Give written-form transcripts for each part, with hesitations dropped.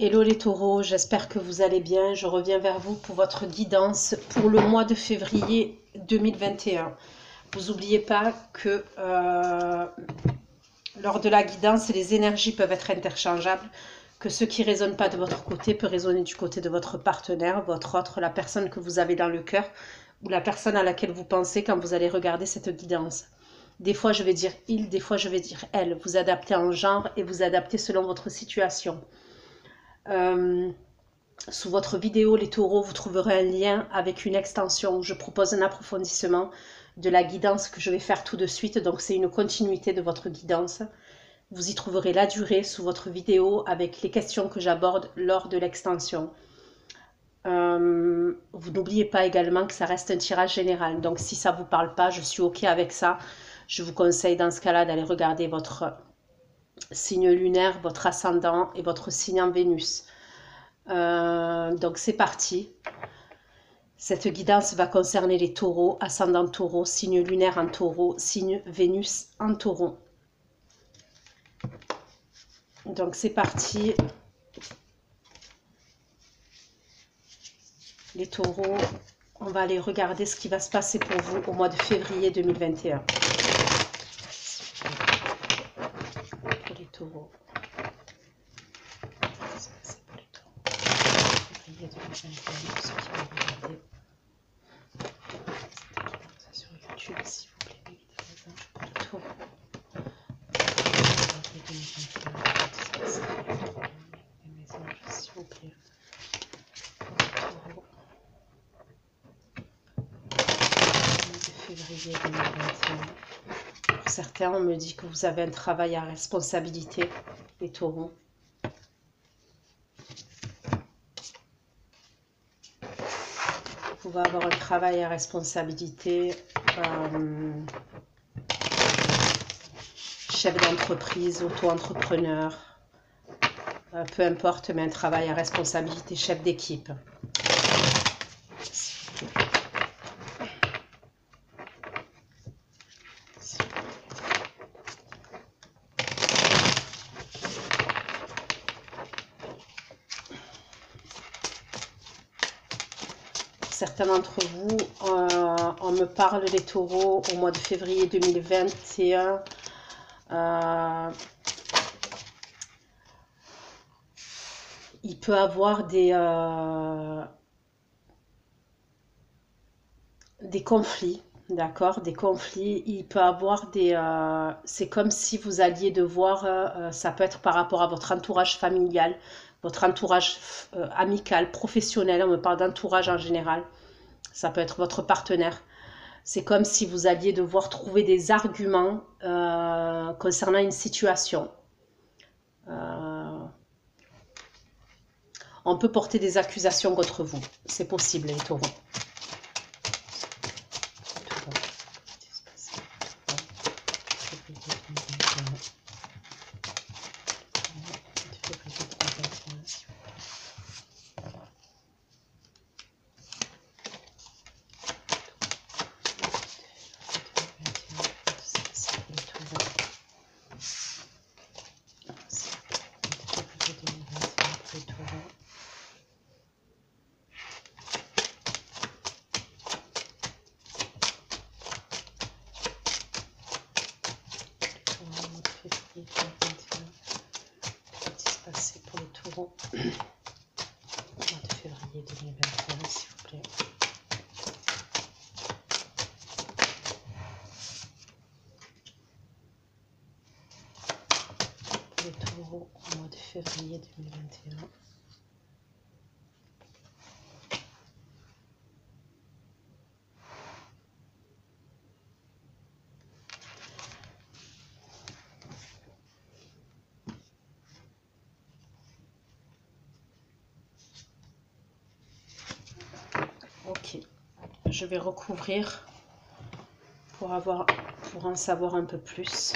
Hello les taureaux, j'espère que vous allez bien. Je reviens vers vous pour votre guidance pour le mois de février 2021. Vous n'oubliez pas que lors de la guidance, les énergies peuvent être interchangeables, que ce qui ne résonne pas de votre côté peut résonner du côté de votre partenaire, votre autre, la personne que vous avez dans le cœur ou la personne à laquelle vous pensez quand vous allez regarder cette guidance. Des fois, je vais dire « il », des fois, je vais dire « elle ». Vous adaptez en genre et vous adaptez selon votre situation. Sous votre vidéo, les taureaux, vous trouverez un lien avec une extension où je propose un approfondissement de la guidance que je vais faire tout de suite. Donc, c'est une continuité de votre guidance. Vous y trouverez la durée sous votre vidéo avec les questions que j'aborde lors de l'extension. Vous n'oubliez pas également que ça reste un tirage général. Donc, si ça ne vous parle pas, je suis OK avec ça. Je vous conseille dans ce cas-là d'aller regarder votre signe lunaire, votre ascendant et votre signe en Vénus. Donc c'est parti. Cette guidance va concerner les taureaux, ascendant taureau, signe lunaire en taureau, signe Vénus en taureau. Donc c'est parti. Les taureaux, on va aller regarder ce qui va se passer pour vous au mois de février 2021. Pour les taureaux. Février 2021, ceux qui vont regarder sur YouTube, s'il vous plaît, évidemment, pour les taureaux. Les messages, s'il vous plaît. Février 2021. Pour certains, on me dit que vous avez un travail à responsabilité, les taureaux. Vous pouvez avoir un travail à responsabilité, chef d'entreprise, auto-entrepreneur, peu importe, mais un travail à responsabilité, chef d'équipe. Certains d'entre vous, on me parle des taureaux au mois de février 2021. Il peut avoir des conflits, d'accord, des conflits. Il peut avoir des... c'est comme si vous alliez devoir, ça peut être par rapport à votre entourage familial, votre entourage amical, professionnel, on me parle d'entourage en général. Ça peut être votre partenaire. C'est comme si vous alliez devoir trouver des arguments concernant une situation. On peut porter des accusations contre vous. C'est possible, les taureaux. Pour les taureaux au mois de février 2021, s'il vous plaît. Pour les taureaux au mois de février 2021. Ok, je vais recouvrir pour en savoir un peu plus.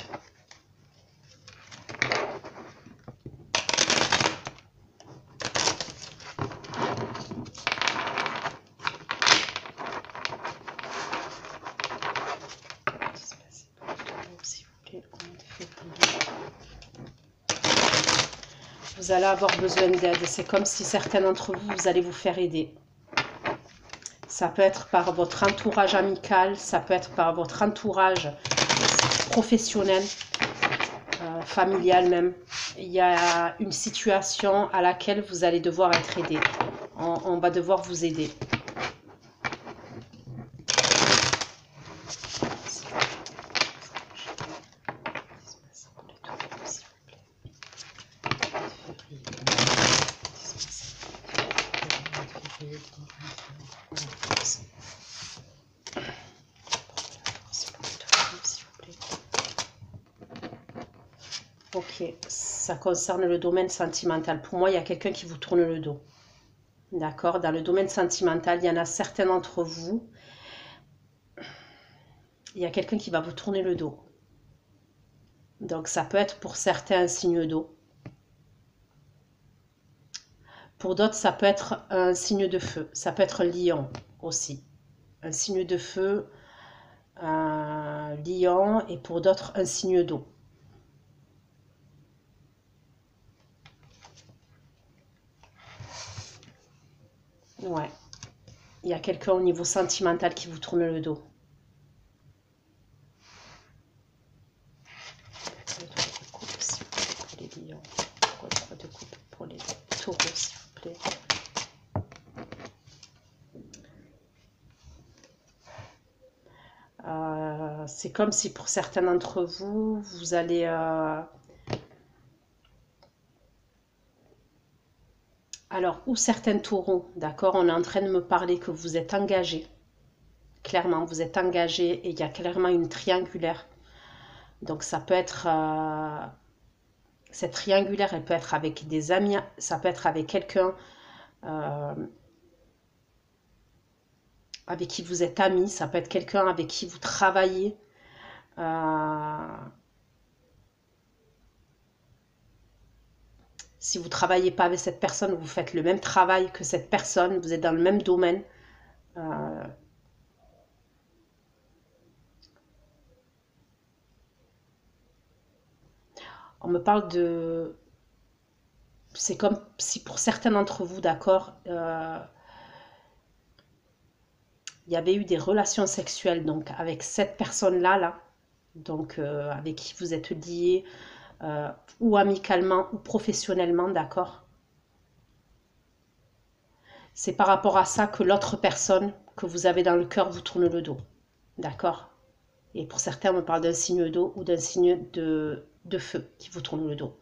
vous allez avoir besoin d'aide. C'est comme si certains d'entre vous, vous allez vous faire aider. Ça peut être par votre entourage amical, ça peut être par votre entourage professionnel, familial même. Il y a une situation à laquelle vous allez devoir être aidé. On va devoir vous aider. Ok, ça concerne le domaine sentimental. Pour moi, il y a quelqu'un qui vous tourne le dos. D'accord? Dans le domaine sentimental, il y en a certains d'entre vous. Il y a quelqu'un qui va vous tourner le dos. Donc, ça peut être pour certains un signe d'eau. Pour d'autres, ça peut être un signe de feu. Ça peut être lion aussi. Un signe de feu, un lion, et pour d'autres, un signe d'eau. Ouais. Il y a quelqu'un au niveau sentimental qui vous tourne le dos. Pour les lions. De coupe pour les taureaux, s'il vous plaît. C'est comme si pour certains d'entre vous, vous allez... Alors, ou certains taureaux, d'accord, on est en train de me parler que vous êtes engagé. Clairement, vous êtes engagé et il y a clairement une triangulaire. Donc, ça peut être... cette triangulaire, elle peut être avec des amis, ça peut être avec quelqu'un avec qui vous êtes amis, ça peut être quelqu'un avec qui vous travaillez. Si vous ne travaillez pas avec cette personne, vous faites le même travail que cette personne, vous êtes dans le même domaine. On me parle de... C'est comme si pour certains d'entre vous, d'accord, il y avait eu des relations sexuelles donc avec cette personne-là, là, donc avec qui vous êtes liés, ou amicalement ou professionnellement, d'accord. C'est par rapport à ça que l'autre personne que vous avez dans le cœur vous tourne le dos, d'accord. Et pour certains, on me parle d'un signe d'eau ou d'un signe de feu qui vous tourne le dos.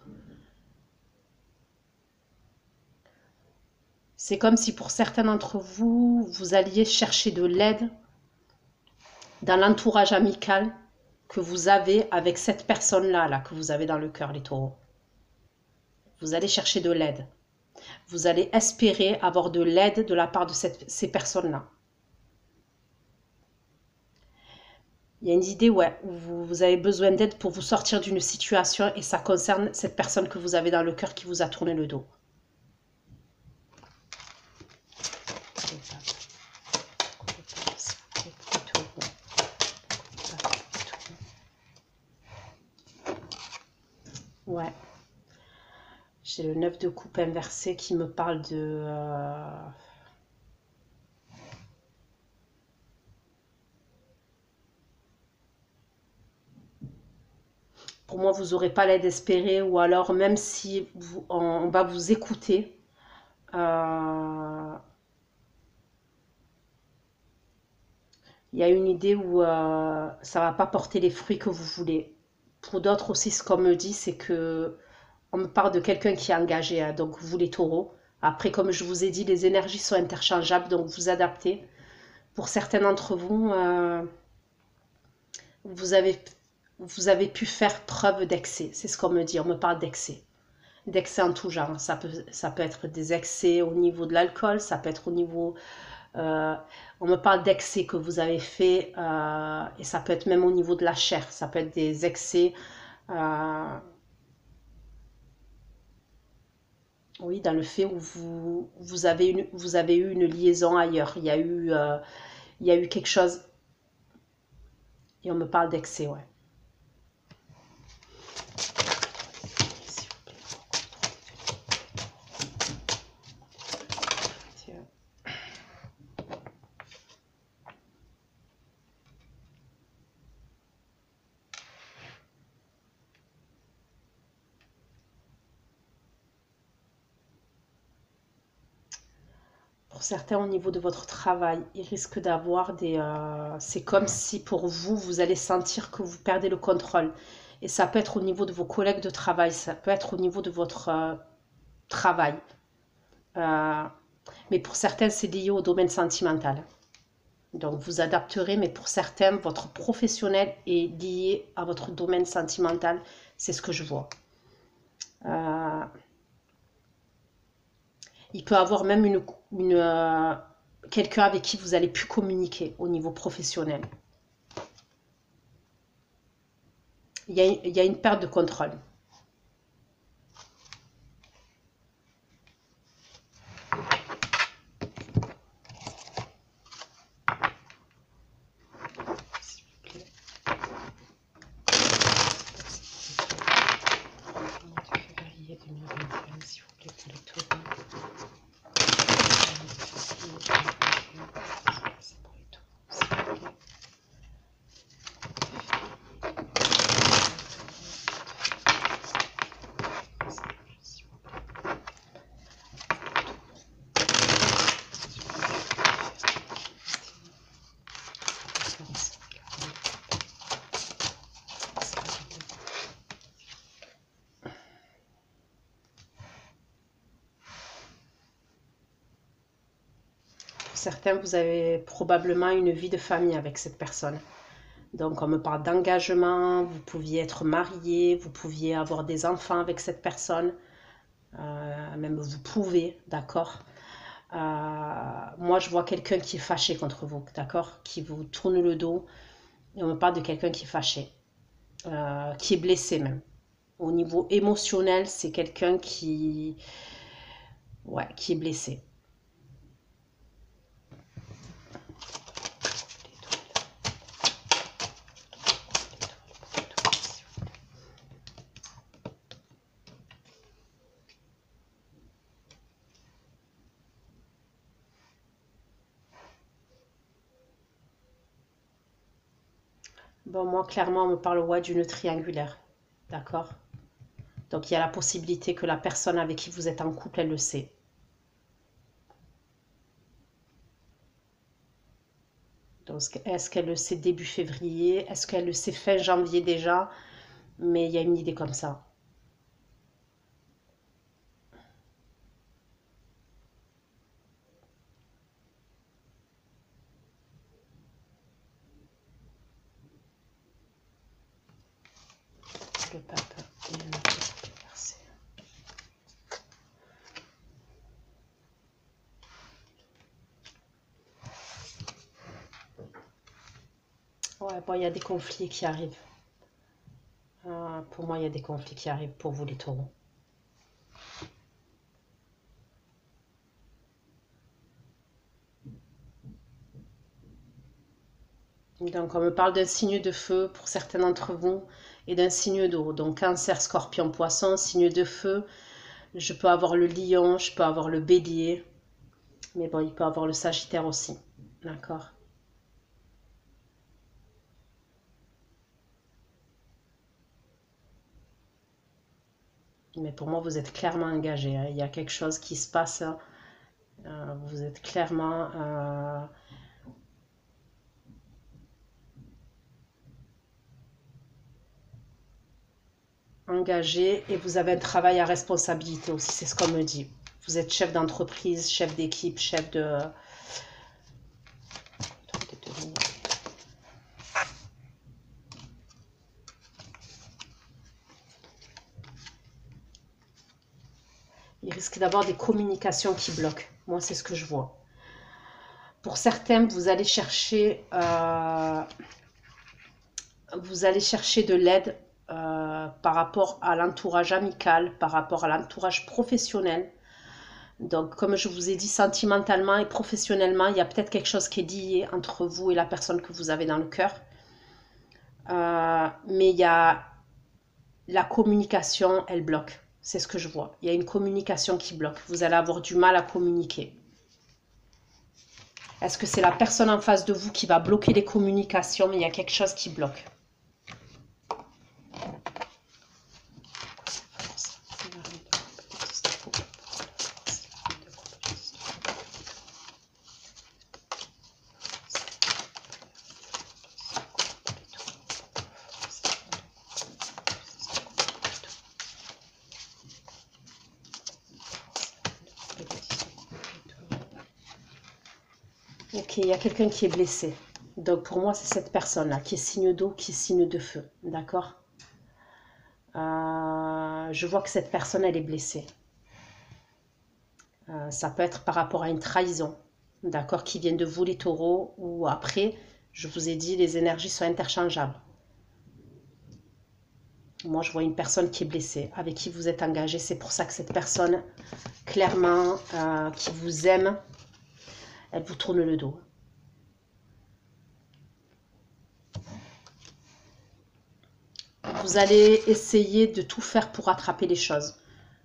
C'est comme si pour certains d'entre vous, vous alliez chercher de l'aide dans l'entourage amical que vous avez avec cette personne-là, là, que vous avez dans le cœur, les taureaux. Vous allez chercher de l'aide. Vous allez espérer avoir de l'aide de la part de ces personnes-là. Il y a une idée, ouais, où vous avez besoin d'aide pour vous sortir d'une situation et ça concerne cette personne que vous avez dans le cœur qui vous a tourné le dos. Ouais. J'ai le 9 de coupe inversé qui me parle de... Pour moi, vous n'aurez pas l'aide espérée ou alors même si on va vous écouter, il y a une idée où ça ne va pas porter les fruits que vous voulez. Pour d'autres aussi, ce qu'on me dit, c'est que on me parle de quelqu'un qui est engagé, hein, donc vous les taureaux. Après, comme je vous ai dit, les énergies sont interchangeables, donc vous adaptez. Pour certains d'entre vous, vous avez pu faire preuve d'excès. C'est ce qu'on me dit, on me parle d'excès. D'excès en tout genre. Ça peut être des excès au niveau de l'alcool, ça peut être au niveau... on me parle d'excès que vous avez fait, et ça peut être même au niveau de la chair. Ça peut être des excès... oui, dans le fait où vous avez eu une liaison ailleurs. Il y a eu quelque chose... Et on me parle d'excès, ouais. Pour certains, au niveau de votre travail, il risque d'avoir des... c'est comme si pour vous, vous allez sentir que vous perdez le contrôle. Et ça peut être au niveau de vos collègues de travail, ça peut être au niveau de votre travail. Mais pour certains, c'est lié au domaine sentimental. Donc, vous adapterez, mais pour certains, votre professionnel est lié à votre domaine sentimental. C'est ce que je vois. Il peut avoir même quelqu'un avec qui vous allez plus communiquer au niveau professionnel. Il y a une perte de contrôle. Certains, vous avez probablement une vie de famille avec cette personne. Donc, on me parle d'engagement, vous pouviez être marié, vous pouviez avoir des enfants avec cette personne. Même vous pouvez, d'accord. Moi, je vois quelqu'un qui est fâché contre vous, d'accord, qui vous tourne le dos. Et on me parle de quelqu'un qui est fâché, qui est blessé même. Au niveau émotionnel, c'est quelqu'un ouais, qui est blessé. Bon, moi, clairement, on me parle ouais, d'une triangulaire. D'accord? Donc, il y a la possibilité que la personne avec qui vous êtes en couple, elle le sait. Donc, est-ce qu'elle le sait début février? Est-ce qu'elle le sait fin janvier déjà? Mais il y a une idée comme ça. Le pape et le versé. Ouais, bon, il y a des conflits qui arrivent. Pour moi, il y a des conflits qui arrivent pour vous, les taureaux. Donc, on me parle d'un signe de feu pour certains d'entre vous et d'un signe d'eau. Donc, cancer, scorpion, poisson, signe de feu. Je peux avoir le lion, je peux avoir le bélier. Mais bon, il peut avoir le sagittaire aussi. D'accord? Mais pour moi, vous êtes clairement engagé, hein. Il y a quelque chose qui se passe. Vous êtes clairement... engagé et vous avez un travail à responsabilité aussi, c'est ce qu'on me dit. Vous êtes chef d'entreprise, chef d'équipe, chef de... Il risque d'avoir des communications qui bloquent. Moi, c'est ce que je vois. Pour certains, vous allez chercher de l'aide par rapport à l'entourage amical, par rapport à l'entourage professionnel. Donc, comme je vous ai dit, sentimentalement et professionnellement, il y a peut-être quelque chose qui est lié entre vous et la personne que vous avez dans le cœur. Mais il y a la communication, elle bloque. C'est ce que je vois. Il y a une communication qui bloque. Vous allez avoir du mal à communiquer. Est-ce que c'est la personne en face de vous qui va bloquer les communications, mais il y a quelque chose qui bloque? Ok, il y a quelqu'un qui est blessé. Donc pour moi, c'est cette personne-là qui est signe d'eau, qui est signe de feu. D'accord. Je vois que cette personne, elle est blessée. Ça peut être par rapport à une trahison, d'accord, qui vient de vous les taureaux, ou après, je vous ai dit, les énergies sont interchangeables. Moi, je vois une personne qui est blessée, avec qui vous êtes engagé. C'est pour ça que cette personne, clairement, qui vous aime, elle vous tourne le dos. Vous allez essayer de tout faire pour rattraper les choses.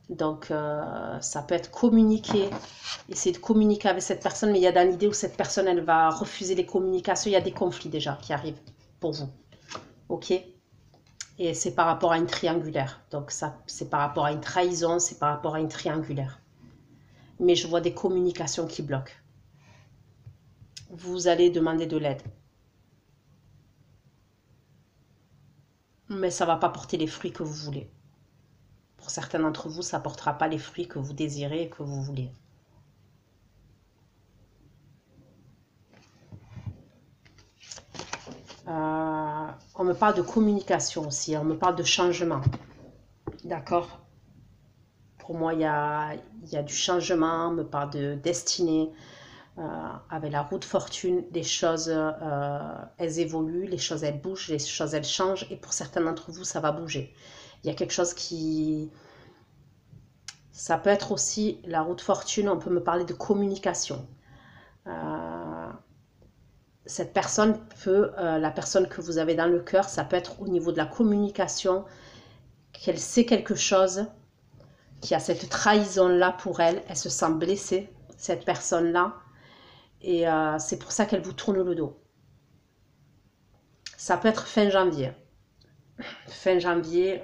Donc, ça peut être communiquer, essayer de communiquer avec cette personne, mais il y a dans l'idée où cette personne, elle va refuser les communications. Il y a des conflits déjà qui arrivent pour vous. Ok? Et c'est par rapport à une triangulaire. Donc, ça, c'est par rapport à une trahison, c'est par rapport à une triangulaire. Mais je vois des communications qui bloquent. Vous allez demander de l'aide. Mais ça ne va pas porter les fruits que vous voulez. Pour certains d'entre vous, ça ne portera pas les fruits que vous désirez et que vous voulez. On me parle de communication aussi, on me parle de changement. D'accord? Pour moi, il y a du changement, on me parle de destinée. Avec la roue de fortune, les choses, elles évoluent, les choses, elles bougent, les choses, elles changent. Et pour certains d'entre vous, ça va bouger. Il y a quelque chose qui... Ça peut être aussi la roue de fortune, on peut me parler de communication. Cette personne peut, la personne que vous avez dans le cœur, ça peut être au niveau de la communication, qu'elle sait quelque chose, qui a cette trahison-là pour elle, elle se sent blessée, cette personne-là, et c'est pour ça qu'elle vous tourne le dos. Ça peut être fin janvier. Fin janvier,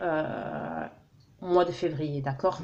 mois de février, d'accord?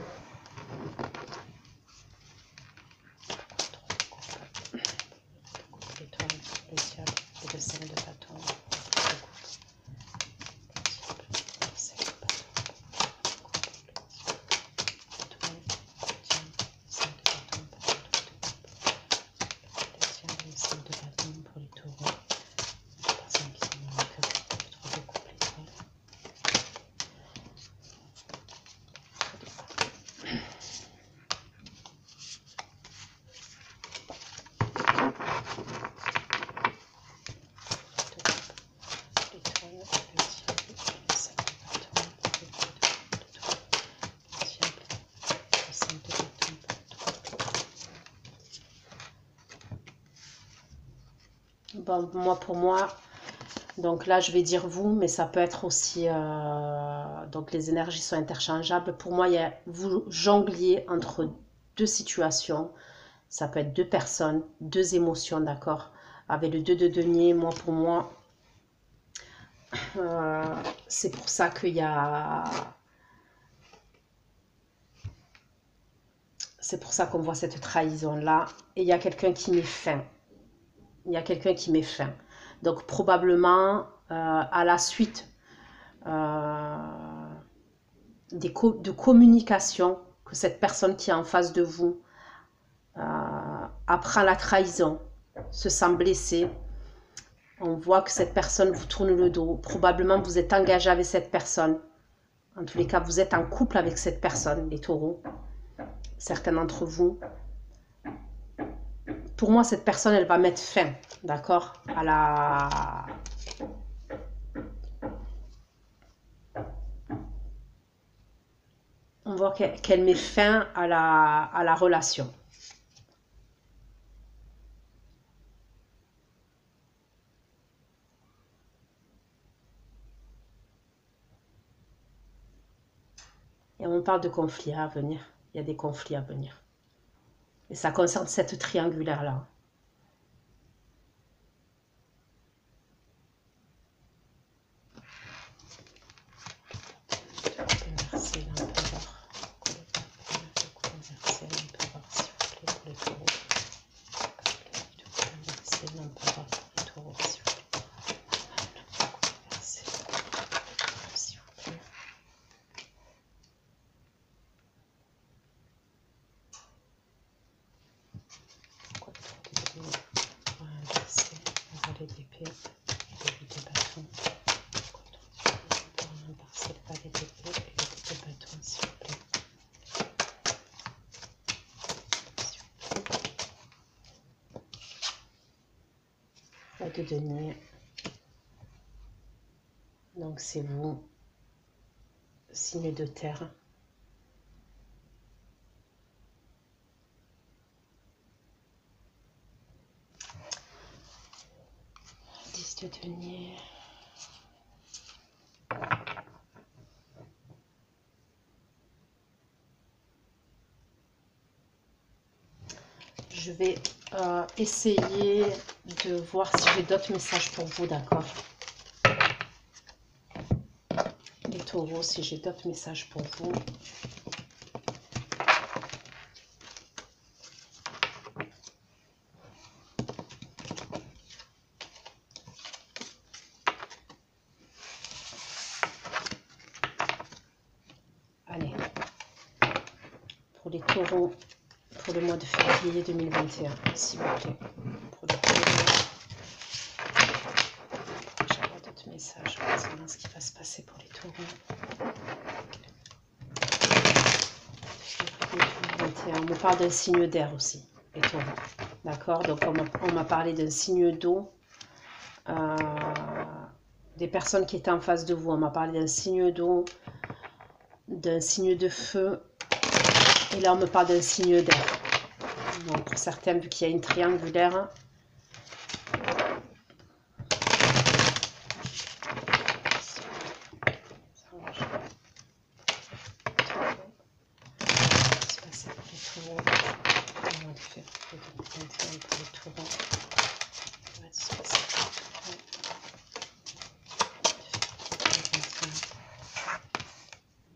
Bon, pour moi, donc là, je vais dire vous, mais ça peut être aussi... donc les énergies sont interchangeables. Pour moi, vous jongliez entre deux situations. Ça peut être deux personnes, deux émotions, d'accord? Avec le 2 de denier, moi, pour moi, c'est pour ça qu'il y a... C'est pour ça qu'on voit cette trahison-là. Et il y a quelqu'un qui met fin. Il y a quelqu'un qui met fin. Donc probablement, à la suite de communication, que cette personne qui est en face de vous apprend la trahison, se sent blessée. On voit que cette personne vous tourne le dos. Probablement, vous êtes engagé avec cette personne. En tous les cas, vous êtes en couple avec cette personne, les taureaux. Certains d'entre vous. Pour moi, cette personne, elle va mettre fin, d'accord, à la... On voit qu'elle met fin à la relation. Et on parle de conflits à venir. Il y a des conflits à venir. Et ça concerne cette triangulaire-là. plaît. Début de bâton. Parcelle pas les début et le bout de bâton, s'il vous plaît. Pas de denier. Donc c'est vous, signe de terre. De denier. Je vais essayer de voir si j'ai d'autres messages pour vous, d'accord? Les taureaux, si j'ai d'autres messages pour vous. Allez, pour les taureaux, pour le mois de février 2021, s'il vous plaît. Pour les taureaux, j'aurai d'autres messages concernant ce qui va se passer pour les taureaux. Février 2021, on me parle d'un signe d'air aussi, les taureaux. D'accord? Donc on m'a parlé d'un signe d'eau. Des personnes qui étaient en face de vous, on m'a parlé d'un signe d'eau, d'un signe de feu, et là on me parle d'un signe d'air. Donc pour certains, vu qu'il y a une triangulaire,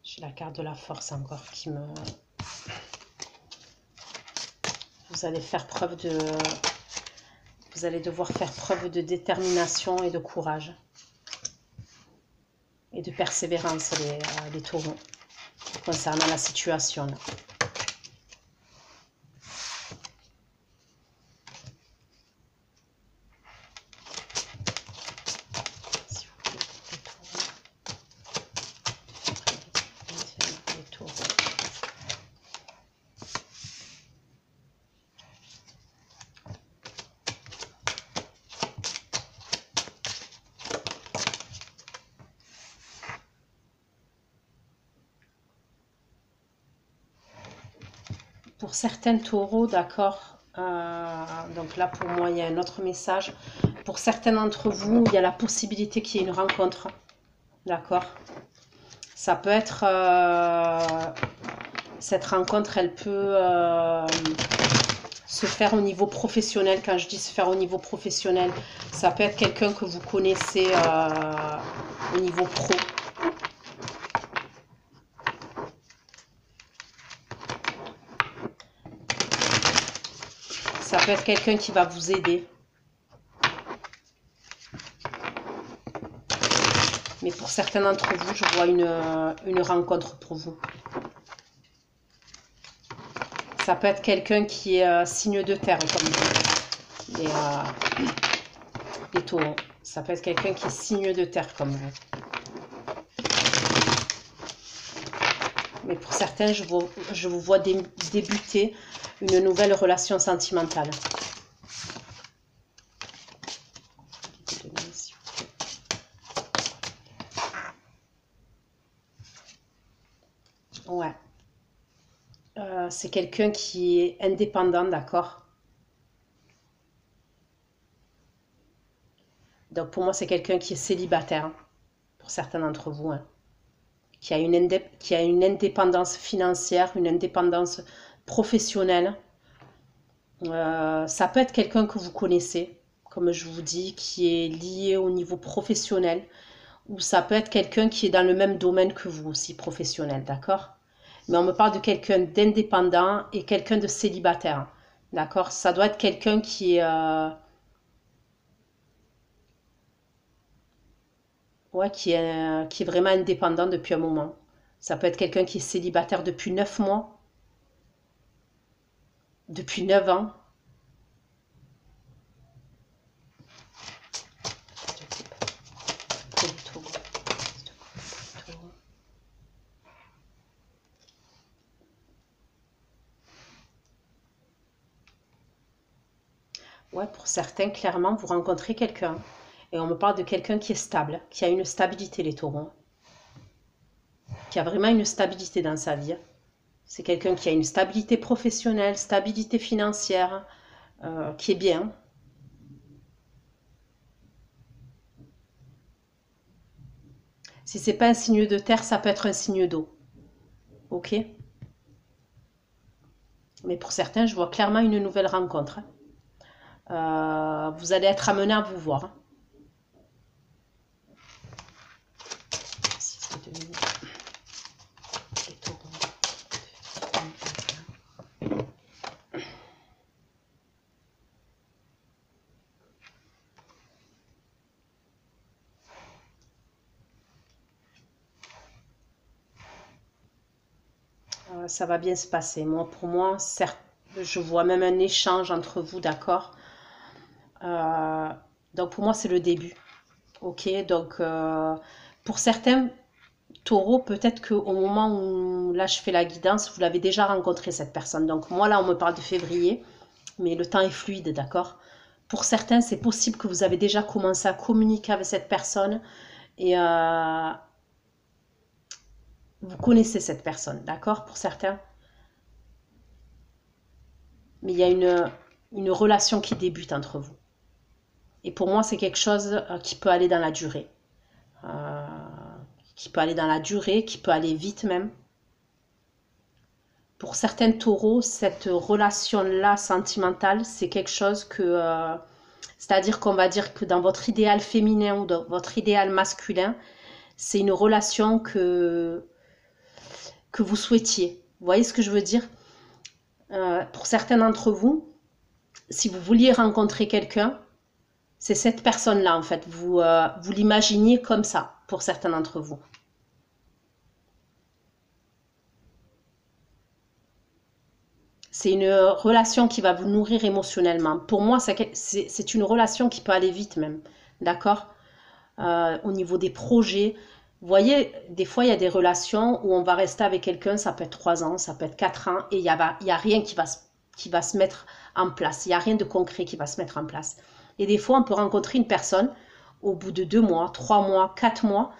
j'ai la carte de la force encore qui me... Vous allez faire preuve de... Vous allez devoir faire preuve de détermination et de courage. Et de persévérance, les taureaux, concernant la situation. Là. Pour certains taureaux, d'accord, donc là pour moi il y a un autre message. Pour certains d'entre vous, il y a la possibilité qu'il y ait une rencontre, d'accord. Ça peut être, cette rencontre, elle peut se faire au niveau professionnel. Quand je dis se faire au niveau professionnel, ça peut être quelqu'un que vous connaissez au niveau pro. Ça peut être quelqu'un qui va vous aider. Mais pour certains d'entre vous, je vois une rencontre pour vous. Ça peut être quelqu'un qui est signe de terre, comme vous. Les taureaux. Ça peut être quelqu'un qui est signe de terre, comme vous. Mais pour certains, je vous vois débuter une nouvelle relation sentimentale. Ouais. C'est quelqu'un qui est indépendant, d'accord? Donc pour moi, c'est quelqu'un qui est célibataire, hein, pour certains d'entre vous. Hein. Qui a une indépendance financière, une indépendance professionnelle. Ça peut être quelqu'un que vous connaissez, comme je vous dis, qui est lié au niveau professionnel, ou ça peut être quelqu'un qui est dans le même domaine que vous aussi, professionnel, d'accord? Mais on me parle de quelqu'un d'indépendant et quelqu'un de célibataire, d'accord? Ça doit être quelqu'un qui est... Ouais, qui est vraiment indépendant depuis un moment. Ça peut être quelqu'un qui est célibataire depuis 9 mois, depuis 9 ans. Ouais, pour certains, clairement, vous rencontrez quelqu'un. Et on me parle de quelqu'un qui est stable, qui a une stabilité, les taureaux. Qui a vraiment une stabilité dans sa vie. C'est quelqu'un qui a une stabilité professionnelle, stabilité financière, qui est bien. Si c'est pas un signe de terre, ça peut être un signe d'eau. Ok? Mais pour certains, je vois clairement une nouvelle rencontre. Vous allez être amené à vous voir. Ça va bien se passer. Moi, pour moi, certes, je vois même un échange entre vous, d'accord? Donc pour moi, c'est le début. Ok, donc pour certains taureaux, peut-être qu'au moment où là je fais la guidance, vous l'avez déjà rencontré cette personne. Donc moi là, on me parle de février, mais le temps est fluide, d'accord? Pour certains, c'est possible que vous avez déjà commencé à communiquer avec cette personne et vous connaissez cette personne, d'accord? Pour certains. Mais il y a une relation qui débute entre vous. Et pour moi, c'est quelque chose qui peut aller dans la durée. Euh, qui peut aller dans la durée, qui peut aller vite même. Pour certains taureaux, cette relation-là sentimentale, c'est quelque chose que... c'est-à-dire qu'on va dire que dans votre idéal féminin ou dans votre idéal masculin, c'est une relation que vous souhaitiez. Vous voyez ce que je veux dire? Pour certains d'entre vous, si vous vouliez rencontrer quelqu'un, c'est cette personne-là, en fait. Vous l'imaginiez comme ça, pour certains d'entre vous. C'est une relation qui va vous nourrir émotionnellement. Pour moi, c'est une relation qui peut aller vite même. D'accord? Au niveau des projets. Vous voyez, des fois, il y a des relations où on va rester avec quelqu'un, ça peut être 3 ans, ça peut être 4 ans, et il y a rien qui va se mettre en place. Il n'y a rien de concret qui va se mettre en place. Et des fois, on peut rencontrer une personne, au bout de 2 mois, 3 mois, 4 mois,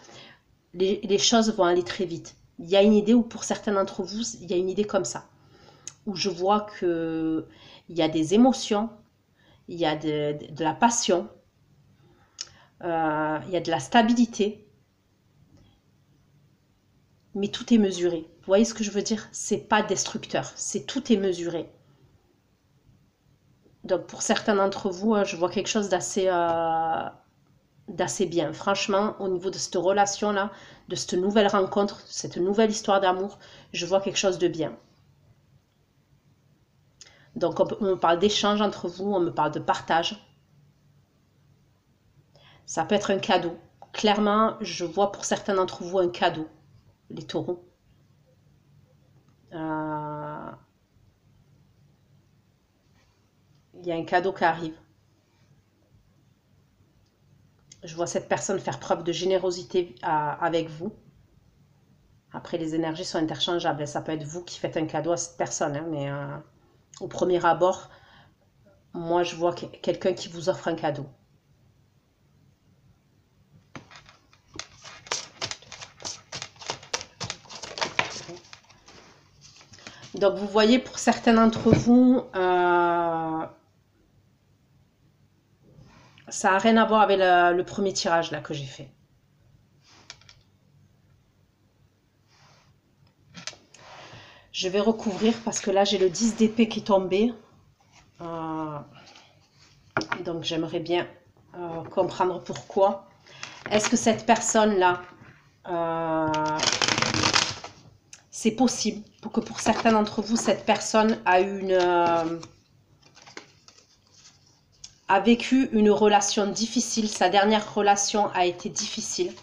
les choses vont aller très vite. Il y a une idée, ou pour certains d'entre vous, il y a une idée comme ça, où je vois qu'il y a des émotions, il y a de la passion, il y a de la stabilité, mais tout est mesuré. Vous voyez ce que je veux dire? C'est pas destructeur, tout est mesuré. Donc pour certains d'entre vous, je vois quelque chose d'assez bien. Franchement, au niveau de cette relation-là, de cette nouvelle rencontre, cette nouvelle histoire d'amour, je vois quelque chose de bien. Donc on me parle d'échange entre vous, on me parle de partage. Ça peut être un cadeau. Clairement, je vois pour certains d'entre vous un cadeau, les taureaux. Il y a un cadeau qui arrive. Je vois cette personne faire preuve de générosité avec vous. Après, les énergies sont interchangeables. Ça peut être vous qui faites un cadeau à cette personne, hein, mais au premier abord, moi, je vois quelqu'un qui vous offre un cadeau. Donc, vous voyez, pour certains d'entre vous, ça n'a rien à voir avec le premier tirage là que j'ai fait. Je vais recouvrir parce que là, j'ai le 10 d'épée qui est tombé. Donc, j'aimerais bien comprendre pourquoi. Est-ce que cette personne-là, c'est possible que pour certains d'entre vous, cette personne a vécu une relation difficile. Sa dernière relation a été difficile.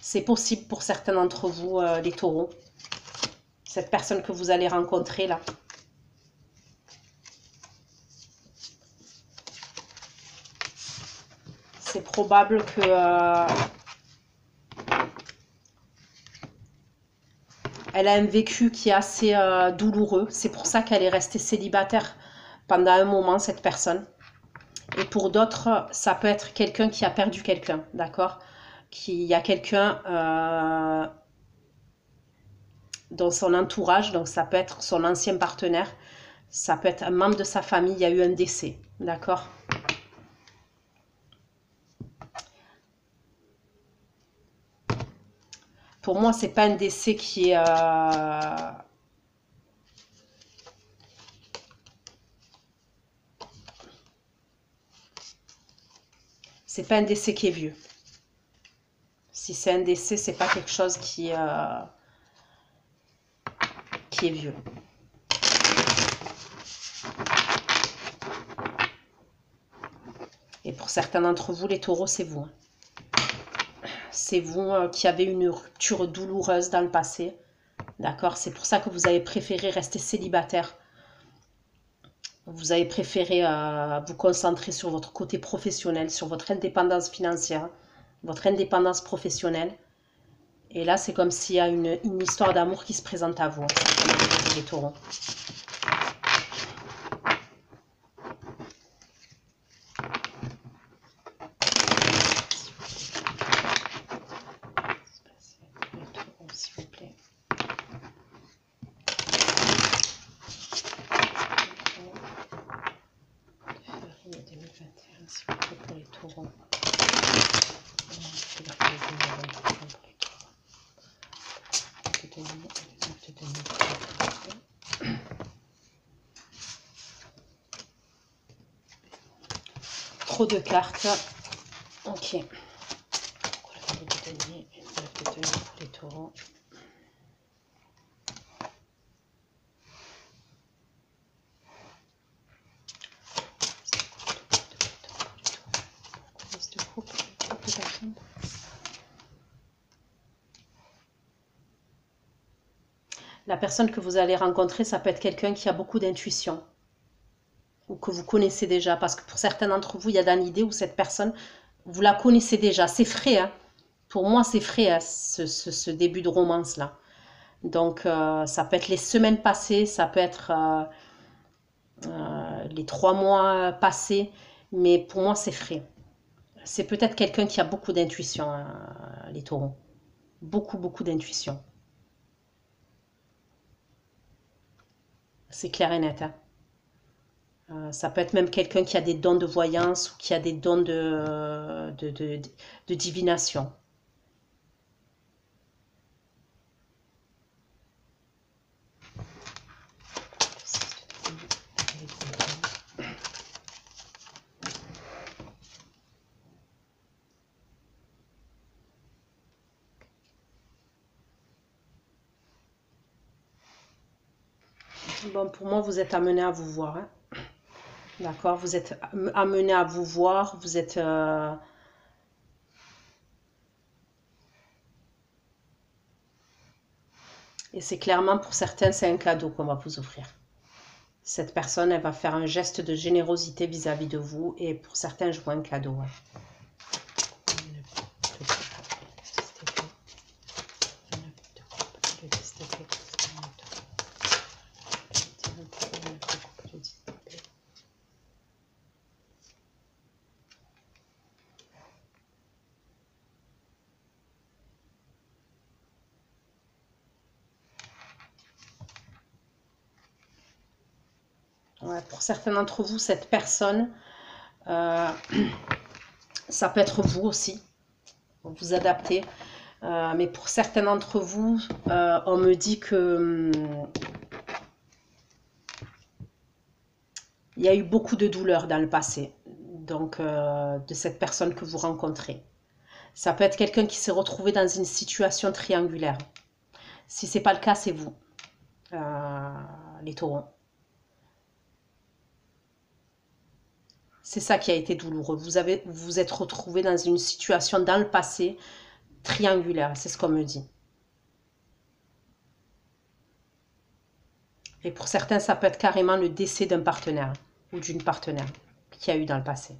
C'est possible pour certains d'entre vous, les taureaux. Cette personne que vous allez rencontrer là. C'est probable que elle a un vécu qui est assez douloureux. C'est pour ça qu'elle est restée célibataire pendant un moment, cette personne. Et pour d'autres, ça peut être quelqu'un qui a perdu quelqu'un, d'accord? Qui y a quelqu'un dans son entourage, donc ça peut être son ancien partenaire, ça peut être un membre de sa famille, il y a eu un décès, d'accord? Pour moi, c'est pas un décès qui est... c'est pas un décès qui est vieux. Si c'est un décès, c'est pas quelque chose qui est vieux. Et pour certains d'entre vous, les taureaux, c'est vous. C'est vous qui avez une rupture douloureuse dans le passé. D'accord? C'est pour ça que vous avez préféré rester célibataire. Vous avez préféré vous concentrer sur votre côté professionnel, sur votre indépendance financière, votre indépendance professionnelle. Et là, c'est comme s'il y a une histoire d'amour qui se présente à vous, les taureaux. S'il vous plaît. Février 2021, s'il vous plaît, pour les taureaux. Trop de cartes. Ok. Pour les taureaux. La personne que vous allez rencontrer, ça peut être quelqu'un qui a beaucoup d'intuition ou que vous connaissez déjà. Parce que pour certains d'entre vous, il y a dans l'idée où cette personne, vous la connaissez déjà. C'est frais, hein. Pour moi, c'est frais, hein, ce début de romance-là. Donc, ça peut être les semaines passées, ça peut être les 3 mois passés. Mais pour moi, c'est frais. C'est peut-être quelqu'un qui a beaucoup d'intuition, les taureaux. Beaucoup, beaucoup d'intuition. C'est clair et net, hein. Ça peut être même quelqu'un qui a des dons de voyance ou qui a des dons de divination. Bon, pour moi, vous êtes amené à vous voir, hein. D'accord? Vous êtes amené à vous voir, vous êtes... Et c'est clairement, pour certains, c'est un cadeau qu'on va vous offrir. Cette personne, elle va faire un geste de générosité vis-à-vis de vous. Et pour certains, je vois un cadeau, ouais. Ouais, pour certains d'entre vous, cette personne, ça peut être vous aussi. Vous adaptez. Mais pour certains d'entre vous, on me dit que il y a eu beaucoup de douleur dans le passé, donc de cette personne que vous rencontrez. Ça peut être quelqu'un qui s'est retrouvé dans une situation triangulaire. Si ce n'est pas le cas, c'est vous, les taureaux. C'est ça qui a été douloureux. Vous vous êtes retrouvé dans une situation dans le passé triangulaire, c'est ce qu'on me dit. Et pour certains, ça peut être carrément le décès d'un partenaire ou d'une partenaire qu'il y a eu dans le passé.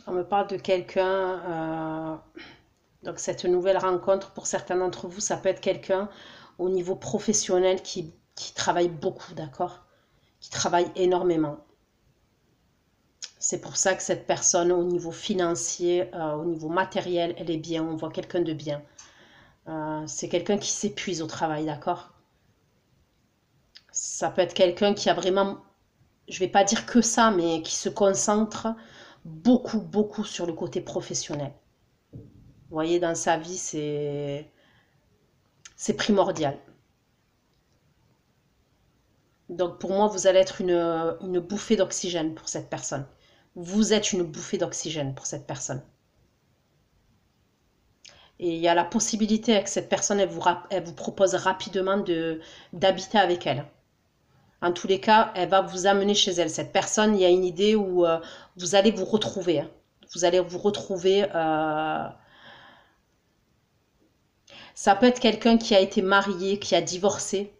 On me parle de quelqu'un, donc cette nouvelle rencontre, pour certains d'entre vous, ça peut être quelqu'un au niveau professionnel qui travaille beaucoup, d'accord? Qui travaille énormément. C'est pour ça que cette personne, au niveau financier, au niveau matériel, elle est bien. On voit quelqu'un de bien. C'est quelqu'un qui s'épuise au travail, d'accord? Ça peut être quelqu'un qui a vraiment, je vais pas dire que ça, mais qui se concentre beaucoup, beaucoup sur le côté professionnel. Vous voyez, dans sa vie, c'est primordial. Donc pour moi, vous allez être une bouffée d'oxygène pour cette personne. Vous êtes une bouffée d'oxygène pour cette personne. Et il y a la possibilité que cette personne, elle vous propose rapidement d'habiter avec elle. En tous les cas, elle va vous amener chez elle. Cette personne, il y a une idée où vous allez vous retrouver. Hein. Vous allez vous retrouver. Ça peut être quelqu'un qui a été marié, qui a divorcé.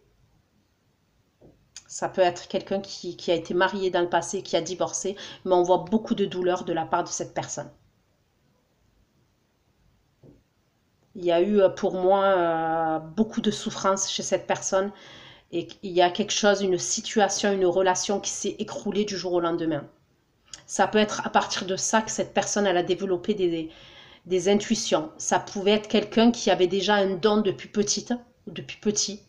Ça peut être quelqu'un qui a été marié dans le passé, qui a divorcé. Mais on voit beaucoup de douleur de la part de cette personne. Il y a eu pour moi beaucoup de souffrance chez cette personne. Et il y a quelque chose, une situation, une relation qui s'est écroulée du jour au lendemain. Ça peut être à partir de ça que cette personne elle a développé des intuitions. Ça pouvait être quelqu'un qui avait déjà un don depuis petite, depuis petit.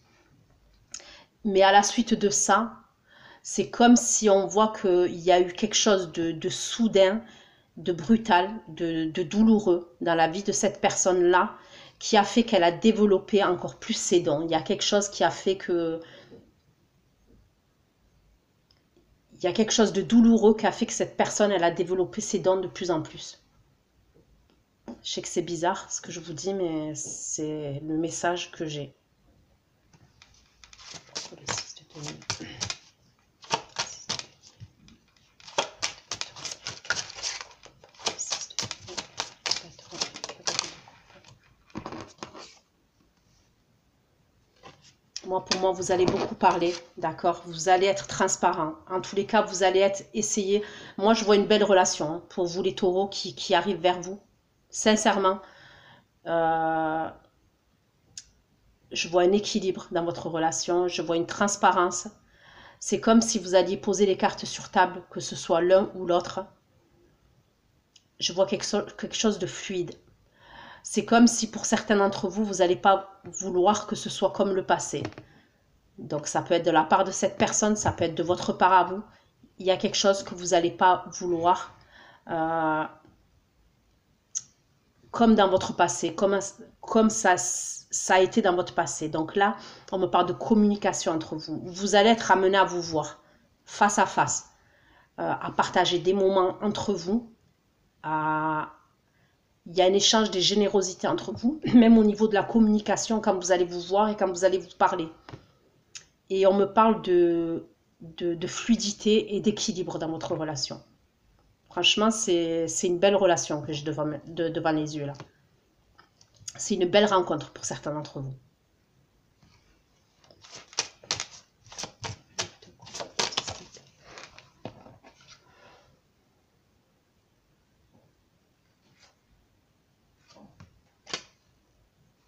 Mais à la suite de ça, c'est comme si on voit qu'il y a eu quelque chose de soudain, de brutal, de douloureux dans la vie de cette personne-là, qui a fait qu'elle a développé encore plus ses dons. Il y a quelque chose qui a fait que... Il y a quelque chose de douloureux qui a fait que cette personne, elle a développé ses dons de plus en plus. Je sais que c'est bizarre ce que je vous dis, mais c'est le message que j'ai. Moi, pour moi, vous allez beaucoup parler, d'accord? Vous allez être transparent. En tous les cas, vous allez essayer. Moi, je vois une belle relation hein, pour vous, les taureaux qui arrivent vers vous. Sincèrement, je vois un équilibre dans votre relation. Je vois une transparence. C'est comme si vous alliez poser les cartes sur table, que ce soit l'un ou l'autre. Je vois quelque chose de fluide. C'est comme si pour certains d'entre vous, vous n'allez pas vouloir que ce soit comme le passé. Donc ça peut être de la part de cette personne, ça peut être de votre part à vous. Il y a quelque chose que vous n'allez pas vouloir comme dans votre passé, comme ça a été dans votre passé. Donc là, on me parle de communication entre vous. Vous allez être amené à vous voir face à face, à partager des moments entre vous, il y a un échange des générosités entre vous, même au niveau de la communication, quand vous allez vous voir et quand vous allez vous parler. Et on me parle de fluidité et d'équilibre dans votre relation. Franchement, c'est une belle relation que j'ai devant les yeux là. C'est une belle rencontre pour certains d'entre vous.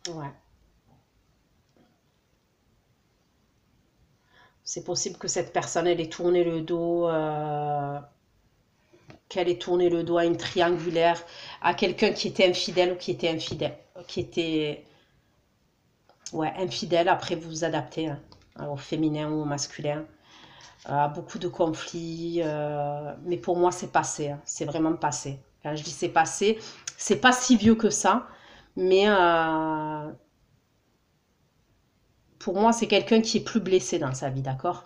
Ouais. C'est possible que cette personne, elle ait tourné le dos, qu'elle ait tourné le dos à une triangulaire, à quelqu'un qui était infidèle ou qui était infidèle, qui était ouais, infidèle. Après, vous vous adaptez hein, au féminin ou au masculin. Beaucoup de conflits, mais pour moi, c'est passé. Hein, c'est vraiment passé. Quand je dis c'est passé, c'est pas si vieux que ça, mais pour moi, c'est quelqu'un qui est plus blessé dans sa vie, d'accord?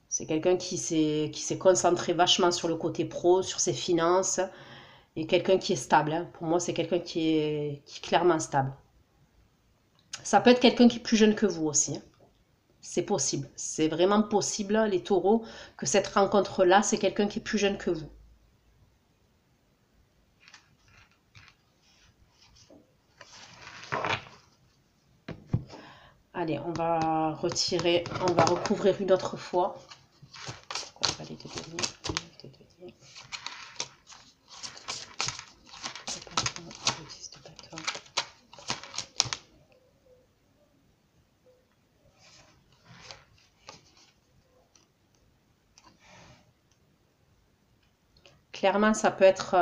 C'est quelqu'un qui s'est concentré vachement sur le côté pro, sur ses finances, et quelqu'un qui est stable. Hein. Pour moi, c'est quelqu'un qui est clairement stable. Ça peut être quelqu'un qui est plus jeune que vous aussi. Hein. C'est possible. C'est vraiment possible, les taureaux, que cette rencontre-là, c'est quelqu'un qui est plus jeune que vous. Allez, on va retirer, on va recouvrir une autre fois. On va les te donner. Clairement, ça peut être,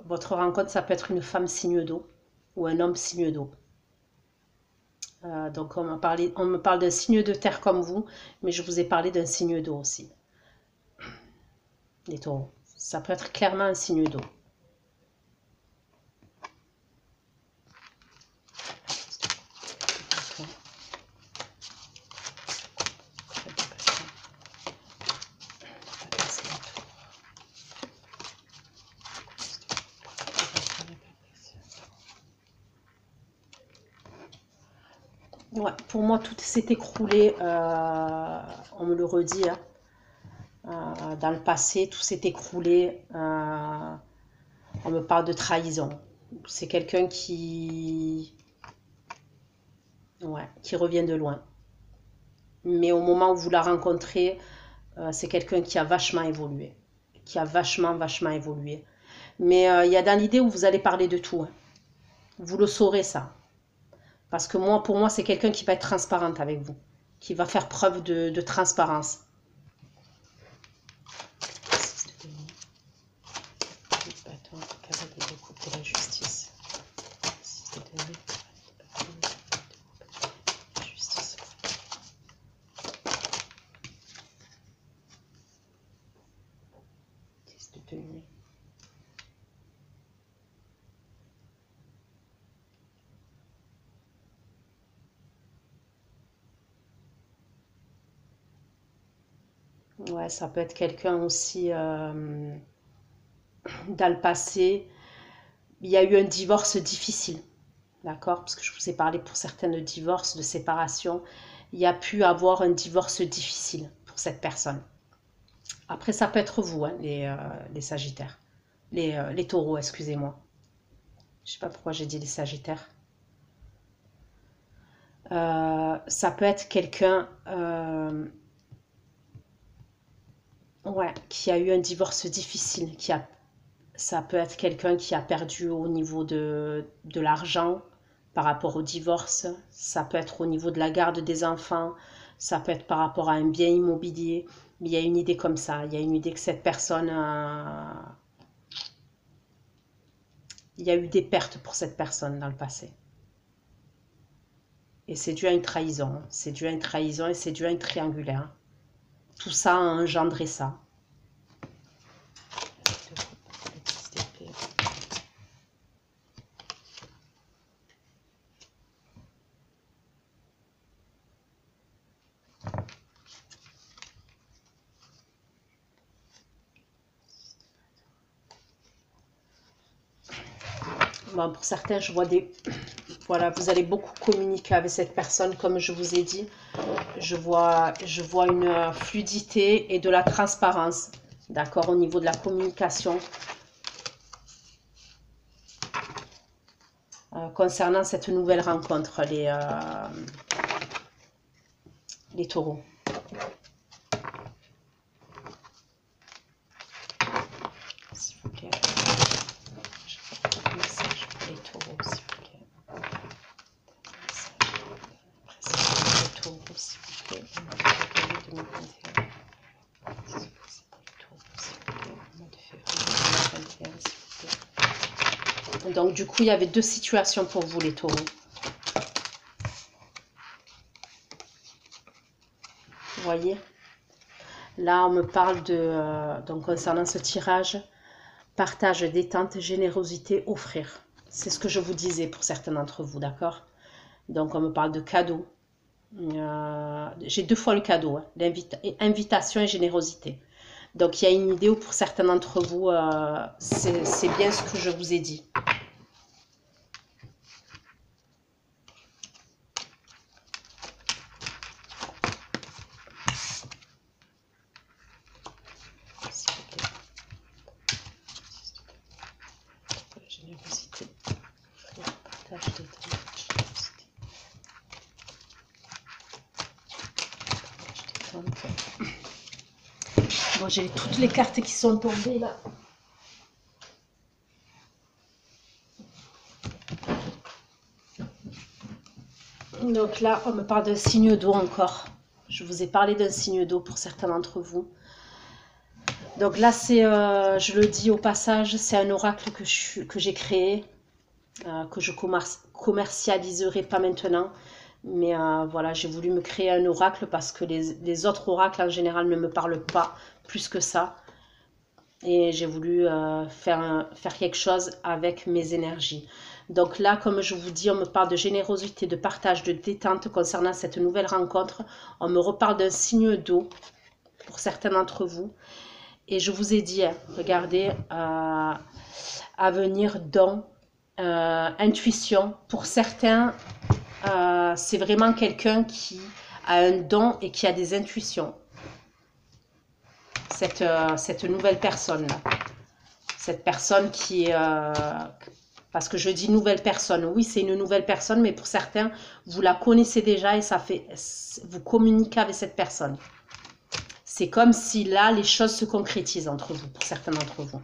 votre rencontre, ça peut être une femme signe d'eau ou un homme signe d'eau. Donc on me parle d'un signe de terre comme vous, mais je vous ai parlé d'un signe d'eau aussi. Les taureaux. Ça peut être clairement un signe d'eau. Ouais, pour moi, tout s'est écroulé, on me le redit, hein, dans le passé, tout s'est écroulé. On me parle de trahison. C'est quelqu'un ouais, qui revient de loin. Mais au moment où vous la rencontrez, c'est quelqu'un qui a vachement évolué. Qui a vachement évolué. Mais il y a dans l'idée où vous allez parler de tout, hein. Vous le saurez, ça. Parce que moi, pour moi, c'est quelqu'un qui va être transparente avec vous. Qui va faire preuve de transparence. Ouais, ça peut être quelqu'un aussi dans le passé. Il y a eu un divorce difficile, d'accord? Parce que je vous ai parlé pour certains de divorce, de séparation. Il y a pu avoir un divorce difficile pour cette personne. Après, ça peut être vous, hein, les Sagittaires. Les Taureaux, excusez-moi. Je sais pas pourquoi j'ai dit les Sagittaires. Ça peut être quelqu'un ouais, qui a eu un divorce difficile, ça peut être quelqu'un qui a perdu au niveau de l'argent par rapport au divorce, ça peut être au niveau de la garde des enfants, ça peut être par rapport à un bien immobilier. Mais il y a une idée comme ça, il y a une idée que cette personne il y a eu des pertes pour cette personne dans le passé. Et c'est dû à une trahison, hein. C'est dû à une trahison et c'est dû à une triangulaire. Tout ça a engendré ça. Bon, pour certains, je vois des... Voilà, vous allez beaucoup communiquer avec cette personne, comme je vous ai dit. Je vois une fluidité et de la transparence, d'accord, au niveau de la communication. Concernant cette nouvelle rencontre, les taureaux. S'il vous plaît. Un message pour les taureaux, s'il vous plaît. Les taureaux, s'il vous plaît. 2021. Donc du coup, il y avait deux situations pour vous, les taureaux. Vous voyez? Là, on me parle de... donc concernant ce tirage, partage, détente, générosité, offrir. C'est ce que je vous disais pour certains d'entre vous, d'accord? Donc on me parle de cadeau. J'ai deux fois le cadeau, hein, invitation et générosité. Donc il y a une idée où pour certains d'entre vous, c'est bien ce que je vous ai dit. Générosité, partage de bon, j'ai toutes les cartes qui sont tombées là. Donc là, on me parle d'un signe d'eau encore. Je vous ai parlé d'un signe d'eau pour certains d'entre vous. Donc là, c'est, je le dis au passage, c'est un oracle que j'ai créé, que je commercialiserai pas maintenant. Mais voilà, j'ai voulu me créer un oracle parce que les autres oracles en général ne me parlent pas plus que ça. Et j'ai voulu faire quelque chose avec mes énergies. Donc là, comme je vous dis, on me parle de générosité, de partage, de détente concernant cette nouvelle rencontre. On me reparle d'un signe d'eau pour certains d'entre vous. Et je vous ai dit, hein, regardez, avenir, don, intuition. Pour certains, c'est vraiment quelqu'un qui a un don et qui a des intuitions. Cette nouvelle personne-là. Cette personne qui est... parce que je dis nouvelle personne. Oui, c'est une nouvelle personne, mais pour certains, vous la connaissez déjà et ça fait... Vous communiquez avec cette personne. C'est comme si là, les choses se concrétisent entre vous, pour certains d'entre vous.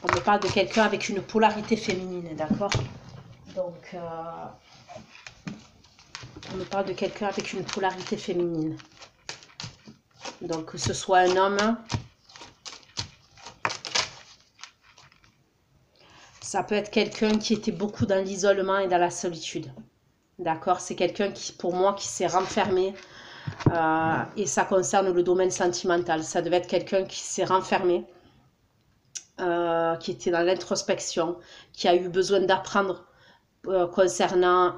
On me parle de quelqu'un avec une polarité féminine, d'accord? Donc, on me parle de quelqu'un avec une polarité féminine. Donc, que ce soit un homme, ça peut être quelqu'un qui était beaucoup dans l'isolement et dans la solitude. D'accord? C'est quelqu'un qui, pour moi, qui s'est renfermé. Et ça concerne le domaine sentimental. Ça devait être quelqu'un qui s'est renfermé. Qui était dans l'introspection, qui a eu besoin d'apprendre concernant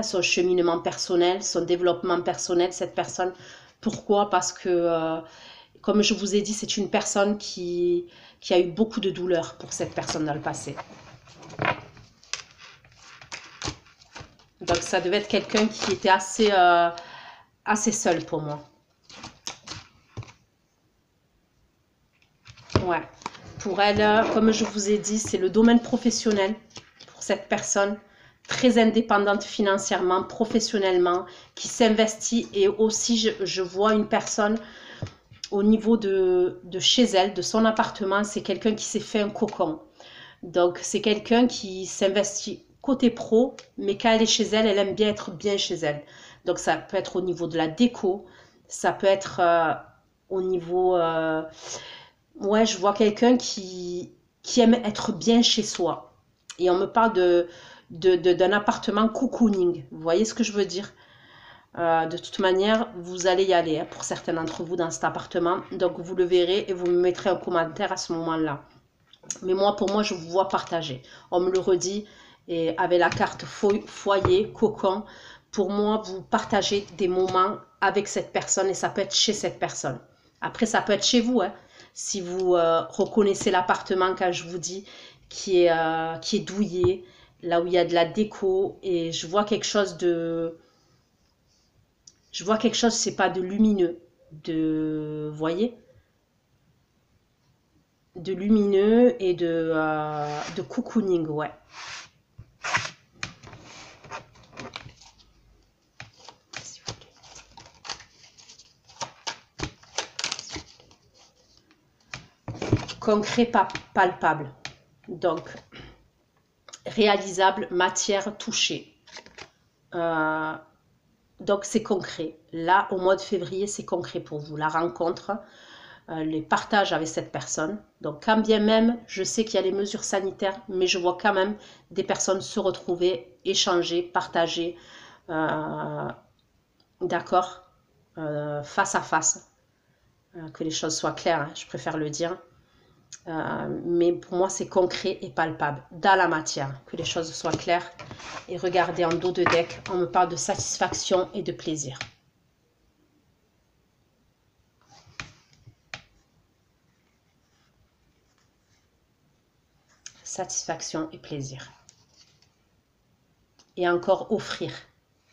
son cheminement personnel, son développement personnel, cette personne. Pourquoi? Parce que, comme je vous ai dit, c'est une personne qui a eu beaucoup de douleur pour cette personne dans le passé. Donc ça devait être quelqu'un qui était assez seul pour moi. Ouais. Pour elle, comme je vous ai dit, c'est le domaine professionnel pour cette personne, très indépendante financièrement, professionnellement, qui s'investit. Et aussi, je vois une personne au niveau de chez elle, de son appartement, c'est quelqu'un qui s'est fait un cocon. Donc, c'est quelqu'un qui s'investit côté pro, mais quand elle est chez elle, elle aime bien être bien chez elle. Donc, ça peut être au niveau de la déco, ça peut être au niveau... ouais, je vois quelqu'un qui aime être bien chez soi. Et on me parle d'un appartement cocooning. Vous voyez ce que je veux dire? De toute manière, vous allez y aller, hein, pour certains d'entre vous dans cet appartement. Donc, vous le verrez et vous me mettrez un commentaire à ce moment-là. Mais moi, pour moi, je vous vois partager. On me le redit. Et avec la carte foyer, cocon, pour moi, vous partagez des moments avec cette personne et ça peut être chez cette personne. Après, ça peut être chez vous, hein. Si vous reconnaissez l'appartement, quand je vous dis, qui est douillet, là où il y a de la déco, et je vois quelque chose de... Je vois quelque chose, c'est pas de lumineux, vous voyez? De lumineux et de cocooning, ouais. Concret, palpable. Donc, réalisable, matière touchée. Donc, c'est concret. Là, au mois de février, c'est concret pour vous. La rencontre, les partages avec cette personne. Donc, quand bien même, je sais qu'il y a les mesures sanitaires, mais je vois quand même des personnes se retrouver, échanger, partager. D'accord? Face à face. Que les choses soient claires, hein, je préfère le dire. Mais pour moi, c'est concret et palpable, dans la matière, que les choses soient claires. Et regardez en dos de deck, on me parle de satisfaction et de plaisir. Satisfaction et plaisir. Et encore offrir.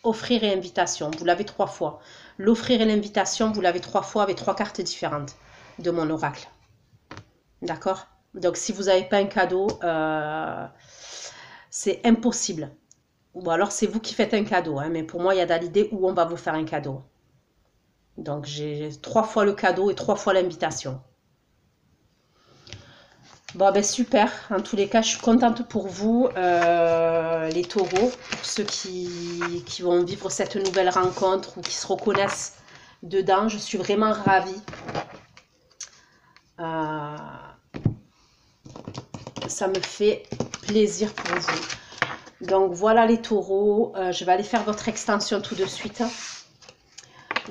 Offrir et invitation, vous l'avez 3 fois. L'offrir et l'invitation, vous l'avez 3 fois avec 3 cartes différentes de mon oracle. D'accord? Donc, si vous n'avez pas un cadeau, c'est impossible. Ou alors, c'est vous qui faites un cadeau. Hein, mais pour moi, il y a dans l'idée où on va vous faire un cadeau. Donc, j'ai 3 fois le cadeau et 3 fois l'invitation. Bon, ben super. En tous les cas, je suis contente pour vous, les taureaux, pour ceux qui vont vivre cette nouvelle rencontre ou qui se reconnaissent dedans. Je suis vraiment ravie. Ça me fait plaisir pour vous. Donc voilà les taureaux, je vais aller faire votre extension tout de suite.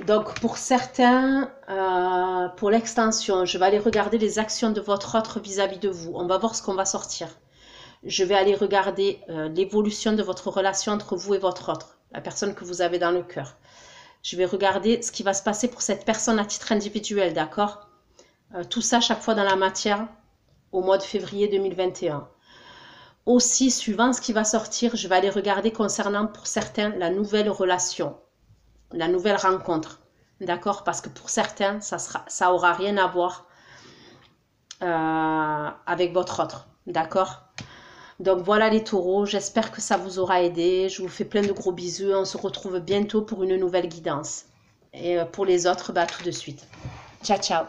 Donc pour certains, pour l'extension, je vais aller regarder les actions de votre autre vis-à-vis de vous. On va voir ce qu'on va sortir. Je vais aller regarder l'évolution de votre relation entre vous et votre autre, la personne que vous avez dans le cœur. Je vais regarder ce qui va se passer pour cette personne à titre individuel, d'accord? Tout ça chaque fois dans la matière au mois de février 2021. Aussi, suivant ce qui va sortir, je vais aller regarder concernant pour certains la nouvelle relation, la nouvelle rencontre. D'accord? Parce que pour certains, ça aura rien à voir avec votre autre. D'accord? Donc voilà les taureaux, j'espère que ça vous aura aidé. Je vous fais plein de gros bisous. On se retrouve bientôt pour une nouvelle guidance. Et pour les autres, bah, tout de suite. Ciao, ciao.